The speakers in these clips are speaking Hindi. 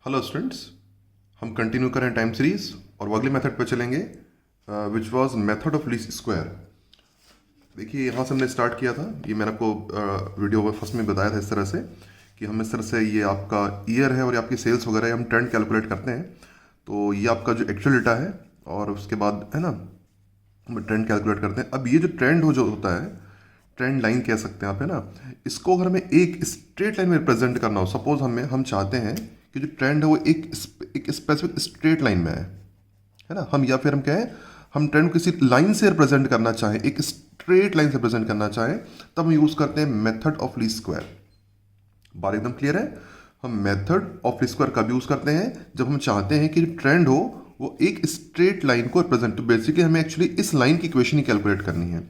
हेलो स्टूडेंट्स, हम कंटिन्यू करें टाइम सीरीज और वो अगले मेथड पर चलेंगे which was method of least square. देखिए यहाँ से हमने स्टार्ट किया था। ये मैंने आपको वीडियो में फर्स्ट में बताया था इस तरह से कि हम इस तरह से ये आपका ईयर है और ये आपकी सेल्स वगैरह हम ट्रेंड कैलकुलेट करते हैं। तो ये आपका जो एक्चुअल डेटा है और उसके बाद है ना हम ट्रेंड कैलकुलेट करते हैं। अब ये जो ट्रेंड हो जो होता है, ट्रेंड लाइन कह सकते हैं आप, है ना। इसको अगर हमें एक स्ट्रेट लाइन में रिप्रेजेंट करना हो, सपोज हम चाहते हैं कि जो ट्रेंड है वो एक स्पेसिफिक स्ट्रेट लाइन में है ना। हम या फिर हम कहें हम ट्रेंड को किसी लाइन से रिप्रेजेंट करना चाहें, एक स्ट्रेट लाइन से रिप्रेजेंट करना चाहें, तब हम यूज करते हैं मेथड ऑफ लीस्ट स्क्वायर। बात एकदम क्लियर है। हम मेथड ऑफ लीस्ट स्क्वायर कब यूज करते हैं? जब हम चाहते हैं कि जो ट्रेंड हो वो एक स्ट्रेट लाइन को रिप्रेजेंट, तो बेसिकली हमें एक्चुअली इस लाइन की इक्वेशन ही कैलकुलेट करनी है।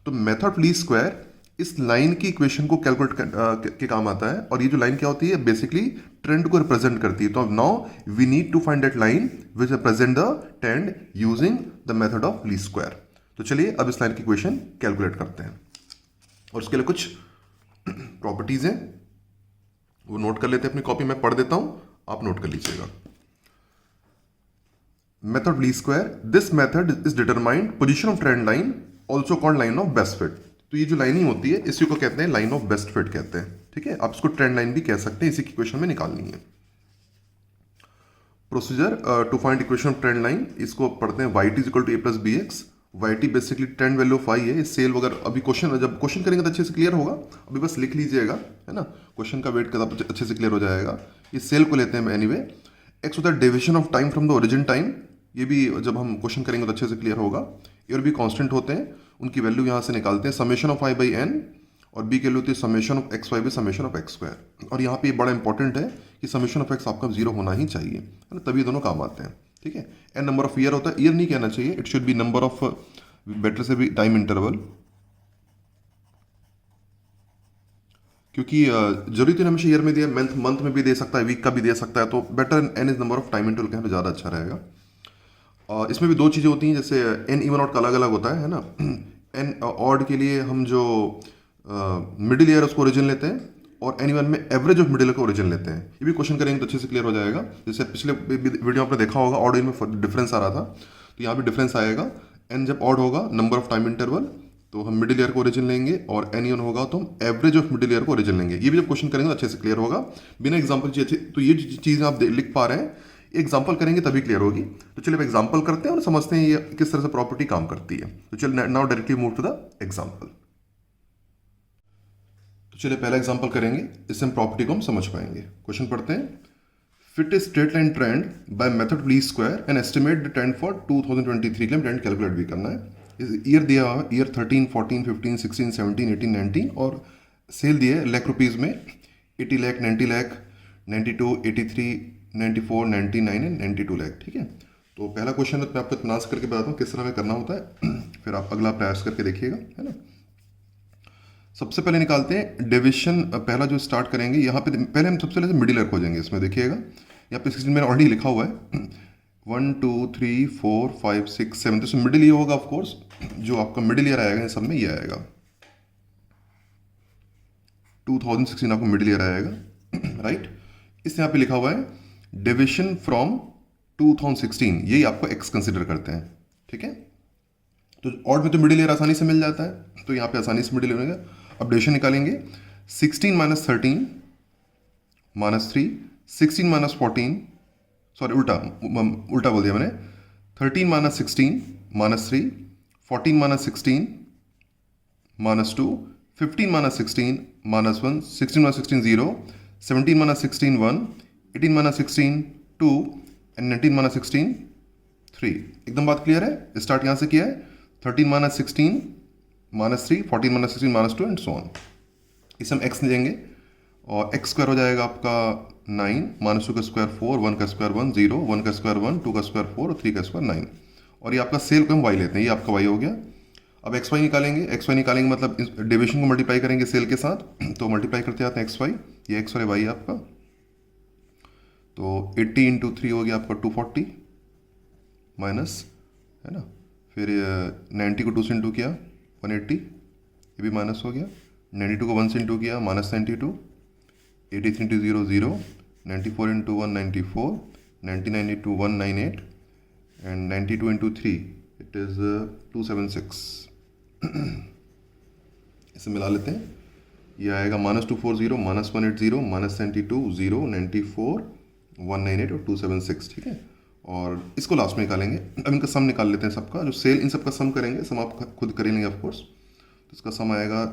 तो मेथड ऑफ लीस्ट स्क्वायर इस लाइन की इक्वेशन को कैलकुलेट के काम आता है। और ये जो लाइन क्या होती है, बेसिकली ट्रेंड को रिप्रेजेंट करती है। तो now we need to find that line which represent the trend using the method of least square. तो चलिए अब इस लाइन की इक्वेशन कैलकुलेट करते हैं और उसके लिए कुछ प्रॉपर्टीज हैं, वो नोट कर लेते हैं अपनी कॉपी में। पढ़ देता हूं, आप नोट कर लीजिएगा। Method least square, this method is determined position of trend line, also called line of best fit. तो ये जो लाइनिंग होती है इसी को कहते हैं लाइन ऑफ बेस्ट फिट कहते हैं। ठीक है, आप इसको ट्रेंड लाइन भी कह सकते हैं, इसी की इक्वेशन में निकालनी है। Procedure to find equation of trend line, इसको पढ़ते हैं Y T is equal to A plus B X. Y T basically trend value of I है। सेल वगैरह अभी क्वेश्चन, जब क्वेश्चन करेंगे तो अच्छे से क्लियर होगा। अभी बस लिख लीजिएगा, है ना। क्वेश्चन का वेट करता अच्छे से क्लियर हो जाएगा। इस सेल को लेते हैं एनीवे। एक्स होता है deviation of time from the origin time. ये भी जब हम क्वेश्चन करेंगे तो अच्छे से क्लियर होगा। ये और भी कांस्टेंट होते हैं, उनकी वैल्यू यहाँ से निकालते हैं। Summation of I by N और बी की वैल्यू होती है summation of X Y by summation of X square. और यहाँ पे बड़ा इंपॉर्टेंट है कि समेशन ऑफ एक्स आपका जीरो होना ही चाहिए, है ना, तभी दोनों काम आते हैं। ठीक है। एन नंबर ऑफ ईयर होता है, ईयर नहीं कहना चाहिए, it should be number of, better से भी टाइम इंटरवल, क्योंकि जरूरी तो हमेशा ईयर में दिया, मंथ में भी दे सकता है, वीक का भी दे सकता है। तो better N is number of time interval कहें तो ज़्यादा अच्छा रहेगा। और इसमें भी दो चीज़ें होती हैं, जैसे एन इवन ऑड का अलग अलग होता है ना। एन ऑड के लिए हम जो मिडिल ईयर उसको ओरिजिन लेते हैं और एन इवन में एवरेज ऑफ मिडिल का ओरिजिन लेते हैं। ये भी क्वेश्चन करेंगे तो अच्छे से क्लियर हो जाएगा। जैसे पिछले वीडियो आपने देखा होगा, ऑड इन में डिफरेंस आ रहा था, तो यहाँ भी डिफरेंस आएगा। एन जब ऑड होगा, नंबर ऑफ टाइम इंटरवल, तो हम मिडिल ईयर को ओरिजिन लेंगे, और एन ईवन होगा तो हम एवरेज ऑफ मिडिल ईयर को ओरिजिन लेंगे। ये भी जब क्वेश्चन करेंगे तो अच्छे से क्लियर होगा, बिना एग्जाम्पल चाहिए। तो ये चीज़ आप लिख पा रहे हैं, एग्जाम्पल करेंगे तभी क्लियर होगी। तो चलिए अब एग्जाम्पल करते हैं और समझते हैं ये किस तरह से प्रॉपर्टी काम करती है। तो चलिए now directly move to the example. तो चलिए पहला एग्जाम्पल करेंगे, इससे हम प्रॉपर्टी को हम समझ पाएंगे। क्वेश्चन पढ़ते हैं। Fit a straight line trend by method least square and estimate the trend for 2023 के लिए ट्रेंड कैलकुलेट भी करना है। ईयर दिया हुआ है, ईयर 13, 14, 15, 16, 17, 18, 19, और सेल दिए लाख रुपीज़ में 80 लाख, 90 लाख, 92, 83, 94, 99 एंड 92 लाख। ठीक है। तो पहला क्वेश्चन मैं आपको प्रयास करके बताता हूँ किस तरह में करना होता है, फिर आप अगला प्रयास करके देखिएगा, है ना। सबसे पहले निकालते हैं डिविजन। पहला जो स्टार्ट करेंगे यहाँ पे, पहले हम सबसे पहले मिडिल ईयर खोजेंगे। इसमें देखिएगा यहाँ पे स्क्रीन में ऑलरेडी लिखा हुआ है 1, 2, 3, 4, 5, 6, 7। तो मिडिल ईयर होगा ऑफकोर्स, जो आपका मिडिल ईयर आएगा इन सब में ये आएगा 2016 आपको मिडिल ईयर आएगा, राइट। इस यहाँ पे लिखा हुआ है डिविजन फ्रॉम 2016, यही आपको एक्स कंसिडर करते हैं। ठीक है। तो ऑड में तो मिडिल ईयर आसानी से मिल जाता है, तो यहाँ पे आसानी से मिडिल ईयर होगा। अब डिविजन निकालेंगे, 16 माइनस 13 माइनस 3, 16 माइनस 14, सॉरी उल्टा बोल दिया मैंने, 13 minus 16 minus 3, 14 minus 16 minus 2, 15 minus 16 minus 1, 16 minus 16 0, 17 minus 16 1, 18 minus 16 2 and 19 minus 16 3। एकदम बात क्लियर है। स्टार्ट यहाँ से किया है, 13 minus 16 minus 3, 14 minus 16 minus 2 and so on. इसे हम एक्स लेंगे और एक्स स्क्वायर हो जाएगा आपका 9, माइनस 2 का स्क्वायर 4, 1 का स्क्वायर 1 0, 1 का स्क्वायर 1, 2 का स्क्वायर 4 और 3 का स्क्वायर 9। और ये आपका सेल को हम वाई लेते हैं, ये आपका वाई हो गया। अब एक्स वाई निकालेंगे। एक्स वाई निकालेंगे मतलब डिविजन को मल्टीप्लाई करेंगे सेल के साथ, तो मल्टीप्लाई करते जाते हैं एक्स वाई, ये एक्स और वाई है आपका। तो 80 इंटू 3 हो गया आपका 240 माइनस, है ना, फिर 90 को 2 से इंटू किया 180, ये भी माइनस हो गया। 92 को 1 से इंटू किया minus 92, 83 into 0 0, 94 into 1 94, 99 into 198 and 92 into 3 it is 276। इसे मिला लेते हैं, ये आएगा -240 -180 -92 0 94 198 और 276, ठीक है। और इसको लास्ट में निकालेंगे। अब इनका सम निकाल लेते हैं सबका, जो सेल इन सबका सम करेंगे, सम आप खुद कर लेंगे ऑफ कोर्स। तो इसका सम आएगा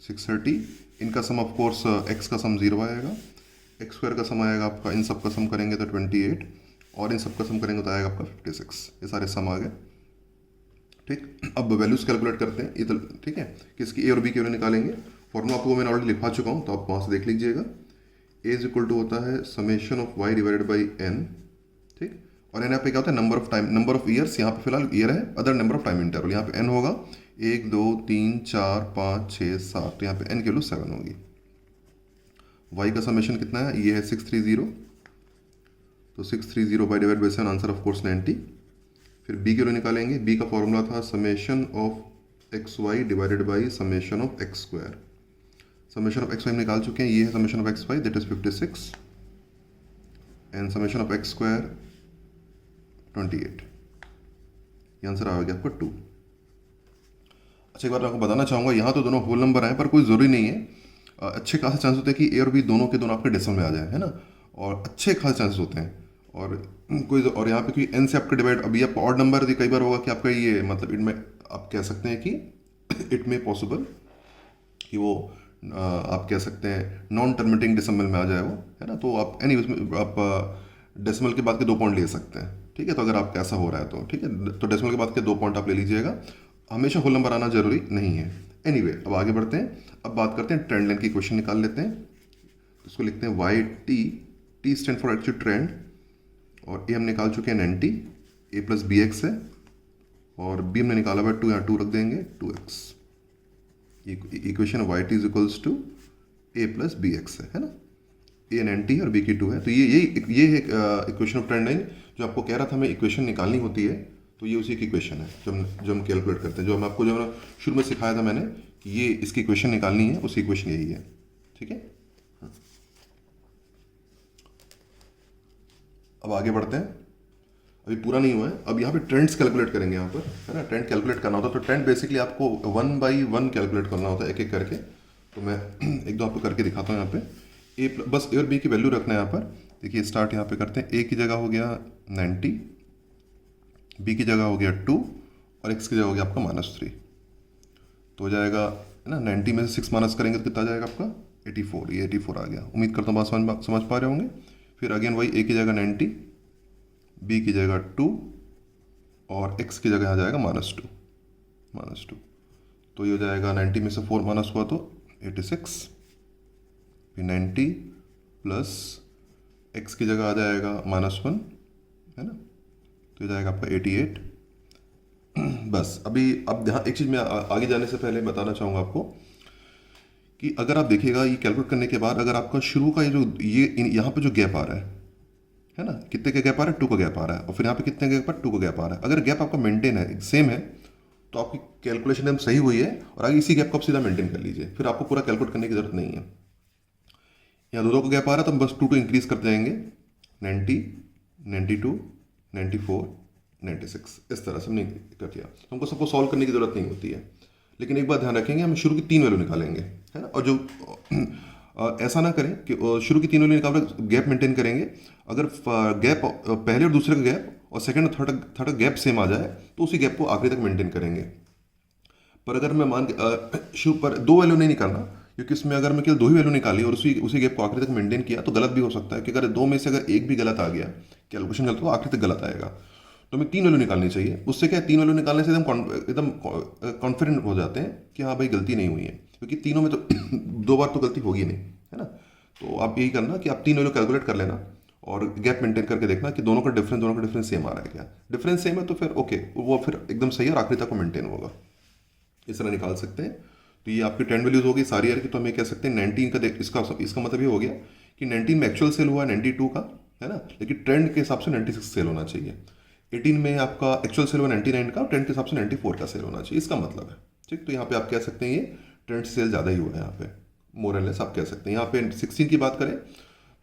630, इनका सम ऑफ कोर्स एक्स का सम 0 आएगा, एक्स स्क्वायर का सम आएगा आपका, इन सब का सम करेंगे तो 28 और इन सब का सम करेंगे तो आएगा आपका 56। ये सारे सम आ गए, ठीक। अब वैल्यूज कैलकुलेट करते हैं, ये तो ठीक है कि इसकी ए और बी की वैल्यू निकालेंगे। फॉर्मूला आपको मैंने ऑलरेडी लिखा चुका हूँ, तो आप वहाँ से देख लीजिएगा। ए इज इक्वल टू होता है summation of Y divided by N, ठीक। और एन यहाँ पे क्या होता है, number of time, number of years, यहाँ पे फिलहाल ईयर है, other number of time interval. यहाँ पे एन होगा 1 2 3 4 5 6 7, तो यहाँ पे एन की वैल्यू 7 होगी। वाई का समेशन कितना है, ये है 630, तो 630 by divide by 7, answer of course 90। फिर बी की वैल्यू निकालेंगे, बी का फॉर्मूला था summation of X Y divided by summation of X square. Summation of X Y निकाल चुके हैं, ये है summation of X Y that is 56 and summation of X square 28। ये आंसर आ गया आपका 2। अच्छा, एक बार आपको बताना चाहूँगा, यहाँ तो दोनों होल नंबर आए पर कोई ज़रूरी नहीं है। अच्छे खासे चांस होते हैं कि ए और बी दोनों के दोनों आपके डेसिमल में आ जाए, है ना, और अच्छे खासे चांसेस होते हैं। और यहाँ पे कोई एन से आपका डिवाइड, अभी आप ऑड नंबर कई बार होगा कि आपका ये मतलब इनमें आप कह सकते हैं कि इट में पॉसिबल कि वो आप कह सकते हैं नॉन टर्मिनेटिंग डेसिमल में आ जाए वो, है ना। तो आप एनी उसमें आप डेसिमल के बाद के 2 पॉइंट ले सकते हैं, ठीक है। तो अगर आपका ऐसा हो रहा है तो ठीक है, तो डेसिमल के बाद के 2 पॉइंट आप ले लीजिएगा, हमेशा होल नंबर आना जरूरी नहीं है। एनीवे, अब आगे बढ़ते हैं। अब बात करते हैं ट्रेंड लाइन की, क्वेश्चन निकाल लेते हैं। इसको लिखते हैं Y T stand for actual trend, और ए हम निकाल चुके हैं 90, ए प्लस बी एक्स है, और बी हमने निकाला हुआ 2, यहाँ 2 रख देंगे 2x। Equation Y T is equals to A plus B X है ना। ए 90 और बी की 2 है, तो ये है इक्वेशन ऑफ ट्रेंड लाइन। जो आपको कह रहा था हमें इक्वेशन निकालनी होती है, तो ये उसी की इक्वेशन है जो हम कैलकुलेट करते हैं। जो हम आपको जो शुरू में सिखाया था मैंने कि ये इसकी इक्वेशन निकालनी है, उसी इक्वेशन यही है, ठीक है। अब आगे बढ़ते हैं, अभी पूरा नहीं हुआ है। अब यहाँ पे ट्रेंड्स कैलकुलेट करेंगे, यहाँ पर है ना, ट्रेंड कैलकुलेट करना होता है। तो ट्रेंड बेसिकली आपको 1 बाई 1 कैलकुलेट करना होता है, एक एक करके। तो मैं एक दो आपको करके दिखाता हूँ। यहाँ पे बस ए और बी की वैल्यू रखना है यहाँ पर। देखिए स्टार्ट यहाँ पे करते हैं। ए की जगह हो गया 90, बी की जगह हो गया 2 और एक्स की जगह हो गया आपका -3। तो हो जाएगा है ना, 90 में से 6 माइनस करेंगे तो कितना आ जाएगा आपका 84। ये 84 आ गया। उम्मीद करता हूँ बात समझ पा रहे होंगे। फिर अगेन वही, ए की जगह 90, बी की जगह 2 और एक्स की जगह आ जाएगा -2। तो ये हो जाएगा 90 में से 4 माइनस हुआ तो 86, फिर 90 प्लस एक्स की जगह आ जाएगा -1, है ना, तो ये जाएगा आपका 88। बस अब ध्यान, एक चीज़ मैं आगे जाने से पहले बताना चाहूँगा आपको कि अगर आप देखिएगा ये कैलकुलेट करने के बाद, अगर आपका शुरू का ये यहाँ पे जो गैप आ रहा है ना, कितने का गैप आ रहा है, 2 का गैप आ रहा है, और फिर यहाँ पे कितने गैप पर 2 का गैप आ रहा है। अगर गैप आपका मेंटेन है, सेम है, तो आपकी कैलकुलेशन एकदम सही हुई है, और आगे इसी गैप को आप सीधा मेंटेन कर लीजिए, फिर आपको पूरा कैलकुलेट करने की जरूरत नहीं है। यहाँ 2 का गैप आ रहा है तो हम बस 2 इंक्रीज करते जाएंगे, 90, 92, 94, 96, इस तरह से हमने कर दिया। तो हमको सबको सॉल्व करने की जरूरत नहीं होती है। लेकिन एक बात ध्यान रखेंगे, हम शुरू की 3 वैल्यू निकालेंगे, है ना। और जो ऐसा ना करें कि शुरू की 3 वैल्यू निकाल गैप मेंटेन करेंगे। अगर गैप पहले और दूसरे का गैप और सेकंड और थर्ड गैप सेम आ जाए तो उसी गैप को आखिरी तक मेंटेन करेंगे। पर अगर मैं मान के शुरू पर 2 वैल्यू नहीं निकालना, क्योंकि इसमें अगर मैं केवल 2 ही वैल्यू निकाली और उसी गैप को आखिरी तक मेंटेन किया तो गलत भी हो सकता है कि अगर 2 में से अगर एक भी गलत आ गया, कैलकुलेशन गलत हो, आखिरी तक गलत आएगा। तो हमें 3 वैल्यू निकालनी चाहिए। उससे क्या है, 3 वैल्यू निकालने से एकदम कॉन्फिडेंट हो जाते हैं कि हाँ भाई गलती नहीं हुई है, क्योंकि तीनों में तो 2 बार तो गलती होगी नहीं, है ना। तो आप यही करना कि आप 3 वैल्यू कैलकुलेट कर लेना और गैप मेंटेन करके देखना कि दोनों का डिफरेंस सेम आ रहा है क्या। डिफरेंस सेम है तो फिर ओके, वो फिर एकदम सही है और आखिरी तक वो मेंटेन होगा। इस तरह निकाल सकते हैं। तो ये आपकी 10 वैल्यूज होगी सारी ईयर की। तो हम ये कह सकते हैं 19 का इसका मतलब ये हो गया कि 19 में एक्चुअल सेल हुआ 92 का, है ना, लेकिन ट्रेंड के हिसाब से 96 सेल होना चाहिए। 18 में आपका एक्चुअल सेल हुआ 99 का और ट्रेंड के हिसाब से 94 का सेल होना चाहिए, इसका मतलब है। ठीक, तो यहाँ पे आप कह सकते हैं ये ट्रेंड सेल ज़्यादा ही हुआ है यहाँ पे, मोर एंड लेस आप कह सकते हैं। यहाँ पे 16 की बात करें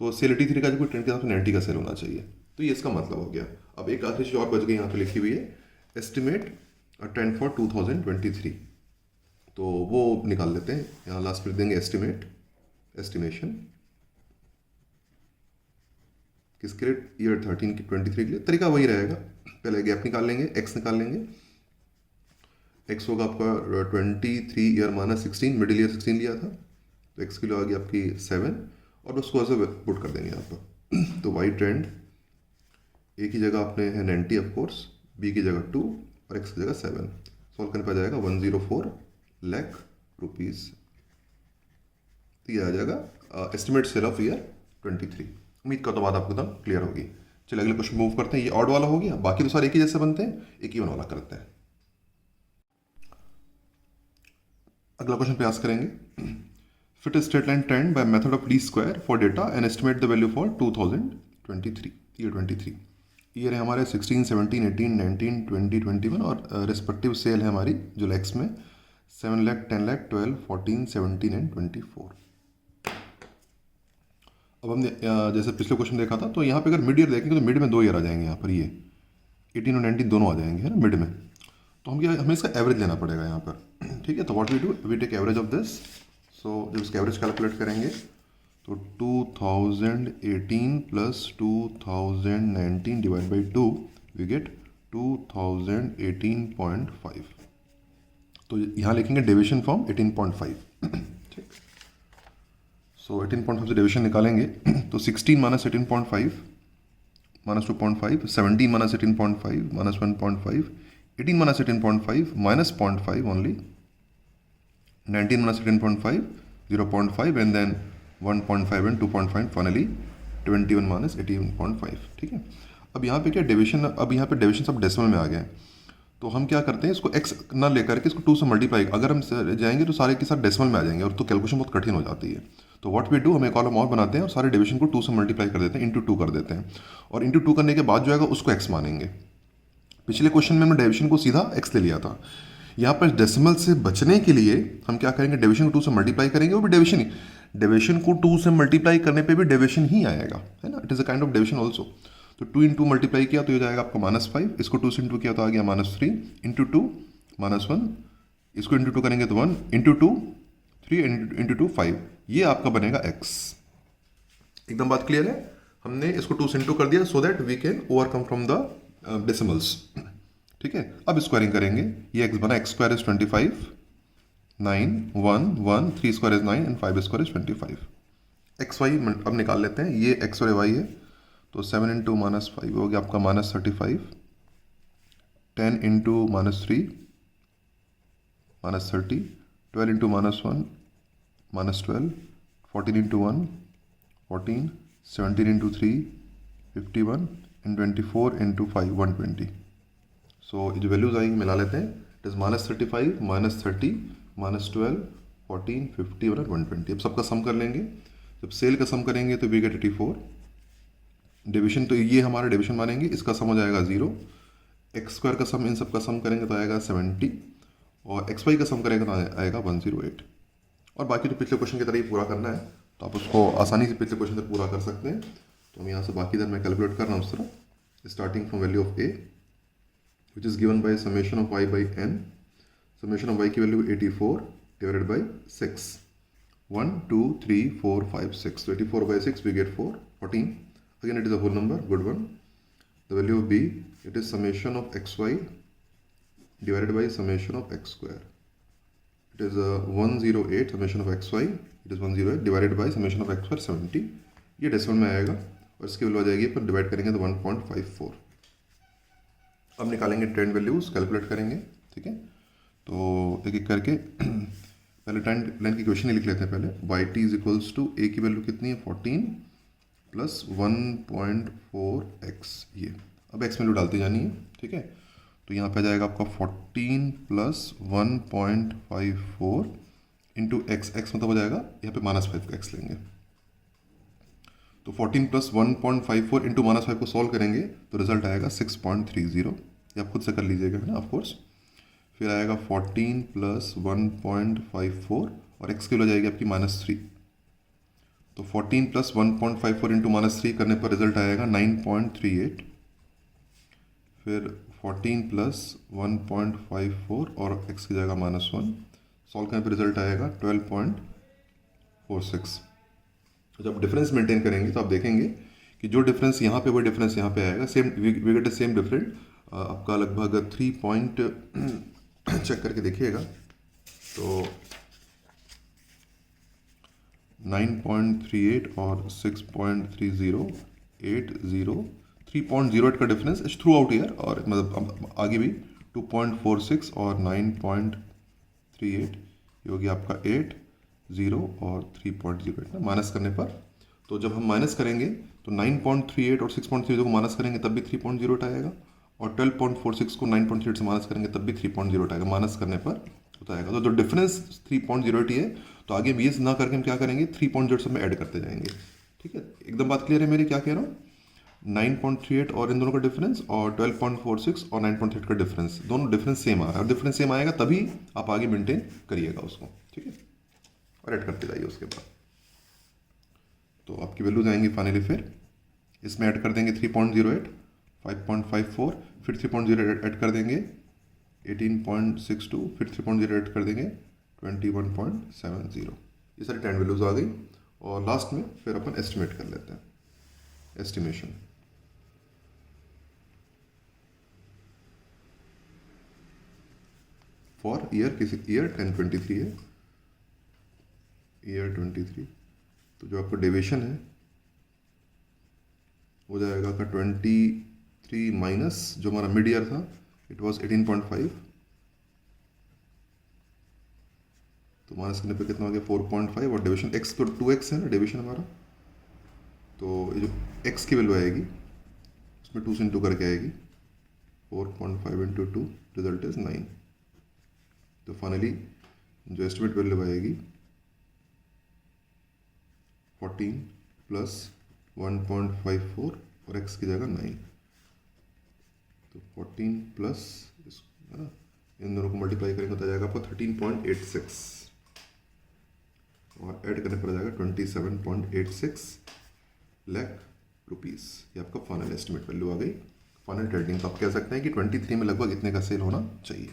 तो सेल 83 का जो कोई ट्रेंड के साथ 90 का सेल होना चाहिए। तो ये इसका मतलब हो गया। अब एक आखिरी चीज़ और बच गई यहाँ पे लिखी हुई है, एस्टिमेट ट्रेंड फॉर 2023। तो वो निकाल लेते हैं। यहाँ लास्ट में देंगे एस्टिमेट, एस्टिमेशन किसके लिए, ईयर 13 की 23 के लिए। तरीका वही रहेगा, पहले गैप निकाल लेंगे, एक्स निकाल लेंगे। एक्स होगा आपका 23 ईयर माइनस 16, मिडिल ईयर 16 लिया था, तो एक्स की लो आ गई आपकी 7, और उसको ऐसे पुट कर देंगे यहाँ पर। तो वाई ट्रेंड ए की जगह आपने है 90 ऑफकोर्स, बी की जगह 2 और एक्स की जगह 7, सॉल्व करने पर जाएगा 104 लाख रुपीज़। तो ये आ जाएगा एस्टिमेट सेल ऑफ ईयर 23। उम्मीद करता हूँ बात आपको एकदम क्लियर होगी। चलिए अगले क्वेश्चन मूव करते हैं। ये ऑड वाला हो गया, बाकी तो सारे एक ही जैसे बनते हैं, एक इवन वाला करते हैं। अगला क्वेश्चन प्रयास करेंगे, fit straight line trend by method of least square for data and estimate the value for 2023 year 23। Year है हमारे 16, 17, 18, 19, 20, 21 और रिस्पेक्टिव सेल है हमारी जो लैक्स में 7 लाख, 10 लाख, 12, 14, 17 एंड 24। अब हमने जैसे पिछले क्वेश्चन देखा था, तो यहाँ पे अगर मिड ईयर देखेंगे तो मिड में 2 ईयर आ जाएंगे यहाँ पर, ये 18 और 19 दोनों आ जाएंगे है ना मिड में। तो हमें इसका एवरेज लेना पड़ेगा यहाँ पर। ठीक है, तो what we do, we take average of this. So जब इसका एवरेज कैलकुलेट करेंगे तो 2018 plus 2019 divide by 2 we get 2018.5। तो यहाँ लिखेंगे डिविजन फॉर्म 18.5। ठीक, सो 18.5 से डिविजन निकालेंगे तो 16 minus 18.5 minus 2.5, 17 minus 18.5 minus 1.5, 18 minus 18.5 minus 0.5 only, 19 minus 18.5 0.5 and then 1.5 and 2.5 finally 21 minus 18.5। ठीक है, अब यहाँ पे क्या डिविजन, अब यहाँ पे डिविजन सब डेसिमल में आ गए हैं, तो हम क्या करते हैं, इसको x ना लेकर के इसको 2 से मल्टीप्लाई, अगर हम जाएंगे तो सारे के साथ डेसिमल में आ जाएंगे और तो कैलकुलेशन बहुत कठिन हो जाती है। तो व्हाट वी डू, हम एक कॉलम और बनाते हैं और सारे डिविजन को 2 से मल्टीप्लाई कर देते हैं, इंटू 2 कर देते हैं, और इंटू 2 करने के बाद जो आएगा उसको x मानेंगे। पिछले क्वेश्चन में हमने डिविजन को सीधा x ले लिया था, यहाँ पर डेसिमल से बचने के लिए हम क्या करेंगे, डिविजन को 2 से मल्टीप्लाई करेंगे, वो भी डिविजन ही, डिविजन को 2 से मल्टीप्लाई करने पे भी डिविजन ही आएगा, है ना, it is a kind of division also. तो 2 इंटू मल्टीप्लाई किया तो ये जाएगा आपका -5, इसको 2 से इंटू किया तो आ गया -3, इंटू 2 -1, इसको इंटू 2 करेंगे तो 1, इंटू 2 3, इंटू 2 5, ये आपका बनेगा x। एकदम बात क्लियर है, हमने इसको 2 से इंटू कर दिया so that we can overcome from the decimals. ठीक है, अब स्क्वायरिंग करेंगे, ये x बना, x square is 25, 9, 1, 1, 3 square is 9 and 5 square is 25। X Y अब निकाल लेते हैं, ये x और y है, तो 7 इंटू -5 हो गया आपका -35, 10 into -3 -30, 12 into -1 -12, 14 into 1 14, 17 into 3 51 and 24 into 5 120। सो जो वैल्यूज आएंगी मिला लेते हैं, इट इज़ -35, -30, -12, 14, 51 और 120। अब सबका सम कर लेंगे, जब सेल का सम करेंगे तो वी गेट 84। डिविजन तो ये हमारा डिविजन मानेंगे, इसका सम हो जाएगा 0, एक्स स्क्वायर का सम इन सब का सम करेंगे तो आएगा 70, और एक्स वाई का सम करेंगे तो आएगा 108। और बाकी तो पिछले क्वेश्चन की तरह ही पूरा करना है, तो आप उसको आसानी से पिछले क्वेश्चन तक पूरा कर सकते हैं। तो हम यहाँ से बाकी इधर मैं कैलकुलेट कर रहा हूँ उस तरह, starting from value of a which is given by summation of y by n, summation of y की value 84 divided by 6, 1 2 3 4 5 6, so 84 by 6 we get 4, 14, again it is a whole number, good one. The value of b, it is summation of xy divided by summation of x square, it is 108, summation of xy it is 108 divided by summation of x square 70, ये डेसिमल में आएगा और इसकी वैल्यू आ जाएगी, पर डिवाइड करेंगे तो 1.54। अब निकालेंगे ट्रेंड वैल्यूज, कैलकुलेट करेंगे। ठीक है, तो एक एक करके पहले ट्रेंड लाइन की क्वेश्चन ही लिख लेते हैं पहले। Y T is equals to A की वैल्यू कितनी है 14 प्लस 1.4x, ये अब एक्स वैल्यू डालती जानी है। ठीक है, तो यहाँ पे आ जाएगा आपका 14 प्लस 1.54 इंटू एक्स, एक्स मतलब हो जाएगा यहाँ पे -5 का एक्स लेंगे, तो 14 प्लस 1.54 इंटू -5 को सॉल्व करेंगे तो रिजल्ट आएगा 6.30, ये आप खुद से कर लीजिएगा है ना ऑफकोर्स। फिर आएगा 14 प्लस 1.54 और एक्स की वैल्यू जाएगी आपकी -3, तो 14 प्लस 1.54 इंटू -3 करने पर रिजल्ट आएगा 9.38। फिर 14 प्लस 1.54 और x की जगह -1 सॉल्व करने पर रिजल्ट आएगा 12.46। तो जब डिफरेंस मेंटेन करेंगे तो आप देखेंगे कि जो डिफरेंस यहाँ पे वो डिफरेंस यहाँ पे आएगा, same we get same different. आपका लगभग 3 पॉइंट चेक करके देखिएगा तो 9.38 और 6.30 3.08 का डिफरेंस थ्रू आउट ईयर, और मतलब आगे भी 2.46 और 9.38 ये हो गया आपका 8 0 और 3.08 ना माइनस करने पर। तो जब हम माइनस करेंगे तो 9.38 और 6.30 को माइनस करेंगे तब भी 3.08 आएगा, और 12.46 को 9.38 से माइनस करेंगे तब भी 3.08 आएगा, माइनस करने पर होता आएगा। तो जो डिफरेंस 3.08 है, तो आगे हम ये ना करके हम क्या करेंगे 3.0 सब में ऐड करते जाएंगे। ठीक है, एकदम बात क्लियर है मेरी क्या कह रहा हूँ। 9.38 और इन दोनों का डिफरेंस और 12.46 और 9.38 का डिफरेंस, दोनों डिफरेंस सेम आ रहा है। डिफरेंस सेम आएगा तभी आप आगे मेंटेन करिएगा उसको। ठीक है, और ऐड करते जाइए उसके बाद। तो आपकी वैल्यूज आएंगी फाइनली, फिर इसमें ऐड कर देंगे 3.08, 5.54, फिर 3.0 ऐड कर देंगे 18.62, फिर 3.0 ऐड कर देंगे 21.70। ये सारी 10 वैल्यूज आ गई, और लास्ट में फिर अपन एस्टिमेट कर लेते हैं। एस्टिमेशन फॉर ईयर, किसी ईयर 1023 है, ईयर 23। तो जो आपका डेविएशन है हो जाएगा का 23 माइनस जो हमारा मिड ईयर था, इट वाज 18.5, तो माइनस करने पे कितना हो गया 4.5, और डेविएशन x तो 2x है ना डेविएशन हमारा, तो ये जो x की वैल्यू आएगी उसमें 2 से इंटू करके आएगी, 4.5 इंटू 2 रिजल्ट इज 9। तो फाइनली जो एस्टिमेट वैल्यू आएगी 14 प्लस 1.54 और x की जगह 9, तो 14 प्लस है ना, इन दोनों को मल्टीप्लाई करेंगे तो आ जाएगा आपको 13.86, और ऐड करने पर आ जाएगा 27.86 लाख रुपीस। ये आपका फाइनल एस्टिमेट वैल्यू आ गई, फाइनल ट्रेडिंग। तो आप कह सकते हैं कि 23 में लगभग इतने का सेल होना चाहिए।